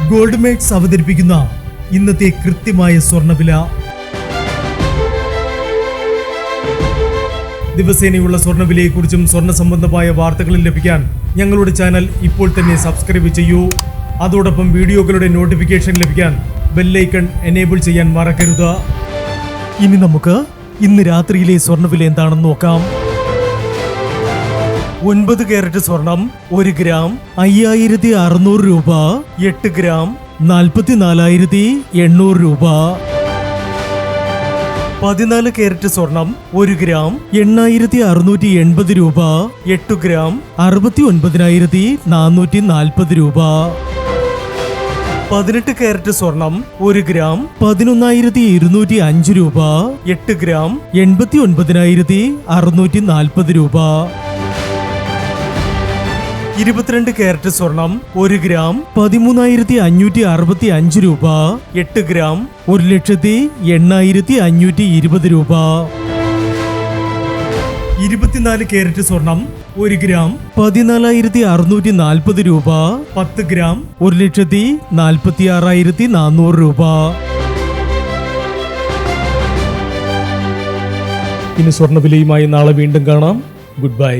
Gold makes അവതരിപ്പിക്കുന്ന ഇന്നത്തെ കൃത്യമായ സ്വർണ്ണവില. ദിവസേനയുള്ള സ്വർണ്ണവിലയെക്കുറിച്ചും സ്വർണ്ണ സംബന്ധമായ വാർത്തകളും ലഭിക്കാൻ ഞങ്ങളുടെ ചാനൽ ഇപ്പോൾ തന്നെ സബ്സ്ക്രൈബ് ചെയ്യൂ. അതോടൊപ്പം വീഡിയോകളുടെ നോട്ടിഫിക്കേഷൻ ലഭിക്കാൻ ബെല്ലൈക്കൺ എനേബിൾ ചെയ്യാൻ മറക്കരുത്. ഇനി നമുക്ക് ഇന്ന് രാത്രിയിലെ സ്വർണ്ണവില എന്താണെന്ന് നോക്കാം. 9 കാരറ്റ് സ്വർണം 1 ഗ്രാം 5600 രൂപ. 8 ഗ്രാം 44,800 രൂപ. 14 കാരറ്റ് സ്വർണം 1 ഗ്രാം 8,680 രൂപ. 8 ഗ്രാം 69,440 രൂപ. 18 കാരറ്റ് സ്വർണം 1 ഗ്രാം 11,205 രൂപ. 8 ഗ്രാം 89,640 രൂപ. 22 കാരറ്റ് സ്വർണം 1 ഗ്രാം 13,565 രൂപ. 8 ഗ്രാം 1,08,520 രൂപ. 24 കാരറ്റ് സ്വർണം 1 ഗ്രാം 14,640 രൂപ. 10 ഗ്രാം 1,46,400 രൂപ. ഇനി സ്വർണ്ണവിലയുമായി നാളെ വീണ്ടും കാണാം. Good bye.